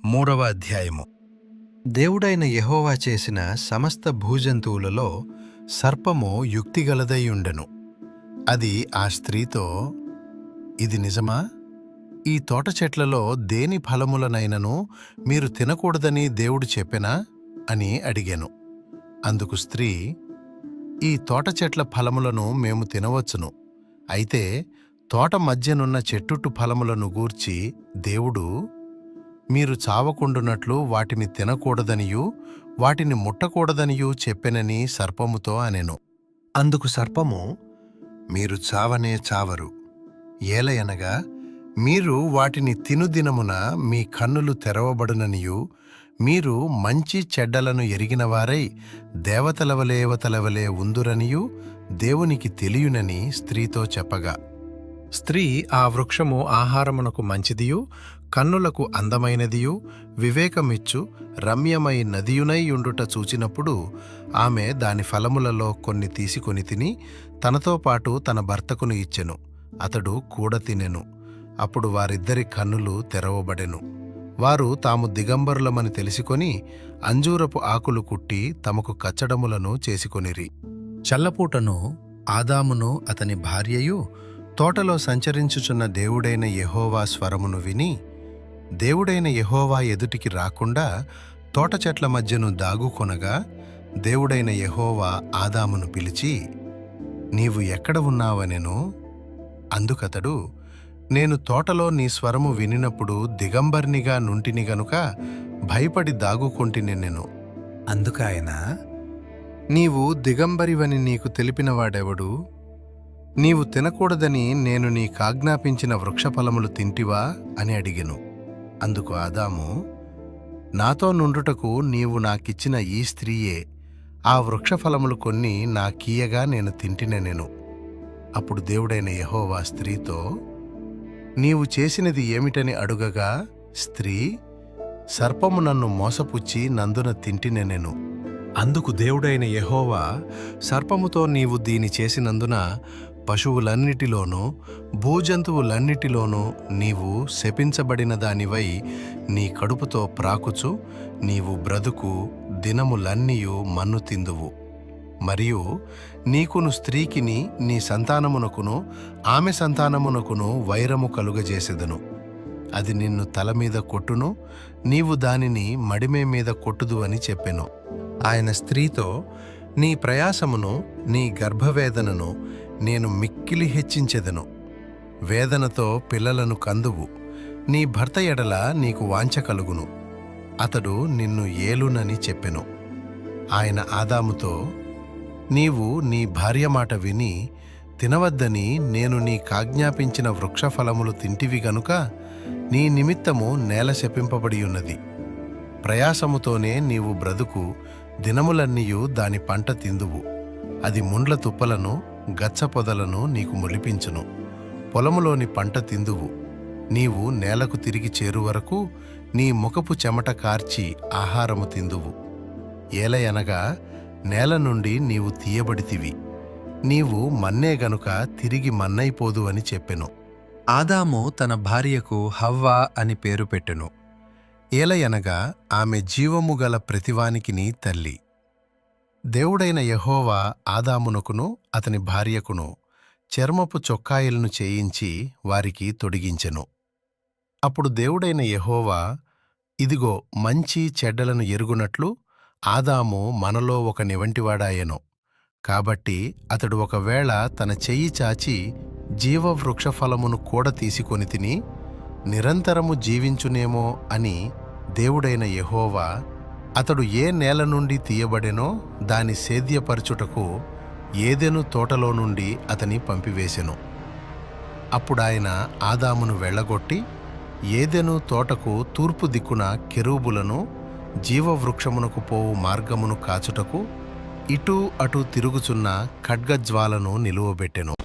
3వ అధ్యాయము. దేవుడైన యెహోవా చేసిన సమస్త భూజంతువులలో సర్పము యుక్తిగలదై ఉండెను. అది ఆ స్త్రీతో, ఇది నిజమా? ఈ తోట చెట్లలో దేని ఫలములనైనను మీరు తినకూడదని దేవుడు చెప్పెనా అని అడిగాను. అందుకు స్త్రీ, ఈ తోట చెట్ల ఫలములను మేము తినవచ్చును. అయితే తోట మధ్యనున్న చెట్టుట్టు ఫలములను గూర్చి దేవుడు, మీరు చావకుండునట్లు వాటిని తినకూడదనియూ వాటిని ముట్టకూడదనియూ చెప్పెనని సర్పముతో అనెను. అందుకు సర్పము, మీరు చావనే చావరు. ఏలయనగా మీరు వాటిని తినుదినమున మీ కన్నులు తెరవబడుననియూ మీరు మంచి చెడ్డలను ఎరిగినవారై దేవతలవలే ఉందురనియూ దేవునికి తెలియునని స్త్రీతో చెప్పగా, స్త్రీ ఆ వృక్షము ఆహారమునకు మంచిదియు కన్నులకు అందమైనదియు వివేకమిచ్చు రమ్యమై నదియునై ఉండుట చూచినప్పుడు ఆమె దాని ఫలములలో కొన్ని తీసుకొని తిని తనతో పాటు తన భర్తకును ఇచ్చెను. అతడు కూడా తినెను. అప్పుడు వారిద్దరి కన్నులు తెరవబడెను. వారు తాము దిగంబరులమని తెలిసికొని అంజూరపు ఆకులు కుట్టి తమకు కచ్చడములను చేసుకొనిరి. చల్లపూటను ఆదామును అతని భార్యయు తోటలో సంచరించుచున్న దేవుడైన యెహోవా స్వరమును విని, దేవుడైన యెహోవా ఎదుటికి రాకుండా తోట చెట్ల మధ్యను దాగుకొనగా, దేవుడైన యెహోవా ఆదామును పిలిచి, నీవు ఎక్కడ ఉన్నావనెను. అందుకతడు, నేను తోటలో నీ స్వరము వినినప్పుడు దిగంబర్నిగా నుంటిని గనుక భయపడి దాగుకొంటినెనెను. అందుకాయన, నీవు దిగంబరివని నీకు తెలిపినవాడెవడు? నీవు తినకూడదని నేను నీకాజ్ఞాపించిన వృక్షఫలములు తింటివా అని అడిగెను. అందుకు ఆదాము, నాతో నుండుటకు నీవు నాకిచ్చిన ఈ స్త్రీయే ఆ వృక్షఫలములు కొన్ని నాకీయగా నేను తింటినెనెను. అప్పుడు దేవుడైన యెహోవా స్త్రీతో, నీవు చేసినది ఏమిటని అడుగగా, స్త్రీ, సర్పము నన్ను మోసపుచ్చి నందున తింటినెనెను. అందుకు దేవుడైన యెహోవా సర్పముతో, నీవు దీని చేసినందున పశువులన్నిటిలోనూ భూజంతువులన్నిటిలోనూ నీవు శపించబడిన దానివై నీ కడుపుతో ప్రాకుచు నీవు బ్రతుకు దినములన్నీయు మన్ను తిందువు. మరియు నీకును స్త్రీకిని నీ సంతానమునకును ఆమె సంతానమునకును వైరము కలుగజేసెదను. అది నిన్ను తల మీద కొట్టును, నీవు దానిని మడిమే మీద కొట్టుదు అని చెప్పెను. ఆయన స్త్రీతో, నీ ప్రయాసమును నీ గర్భవేదనను నేను మిక్కిలి హెచ్చించెదను. వేదనతో పిల్లలను కందువు. నీ భర్త ఎడల నీకు వాంఛ కలుగును, అతడు నిన్ను ఏలునని చెప్పెను. ఆయన ఆదాముతో, నీవు నీ భార్య మాట విని తినవద్దని నేను నీకాజ్ఞాపించిన వృక్షఫలములు తింటివి గనుక నీ నిమిత్తము నేల శపింపబడియున్నది. ప్రయాసముతోనే నీవు బ్రతుకు దినములన్నీయు దాని పంట తిందువు. అది ముండ్ల తుప్పలను గచ్చ పొదలను నీకు మొలిపించును. పొలములోని పంట తిందువు. నీవు నేలకు తిరిగి చేరువరకు నీ ముఖపు చెమట కార్చి ఆహారము తిందువు. ఏలయనగా నేల నుండి నీవు తీయబడితివి. నీవు మన్నే గనుక తిరిగి మన్నైపోదు అని చెప్పెను. ఆదాము తన భార్యకు హవ్వ అని పేరు పెట్టెను. ఏలయనగా ఆమె జీవము గల ప్రతివానికిని తల్లి. దేవుడైన యెహోవా ఆదామునకును అతని భార్యకును చర్మపు చొక్కాయిలను చేయించి వారికి తొడిగించెను. అప్పుడు దేవుడైన యెహోవా, ఇదిగో మంచి చెడ్డలను ఎరుగునట్లు ఆదాము మనలో ఒక నివంటివాడాయెను. కాబట్టి అతడు ఒకవేళ తన చెయ్యి చాచి జీవవృక్షఫలమును కూడా తీసుకొని తిని నిరంతరము జీవించునేమో అని దేవుడైన యెహోవా అతడు ఏ నేల నుండి తీయబడెనో దాని సేద్యపరచుటకు ఏదెను తోటలో నుండి అతని పంపివేసెను. అప్పుడాయన ఆదామును వెళ్ళగొట్టి ఏదెను తోటకు తూర్పు దిక్కున కెరూబులను జీవవృక్షమునకు పోవు మార్గమును కాచుటకు ఇటూ అటూ తిరుగుచున్న ఖడ్గజ్వాలను నిలువబెట్టెను.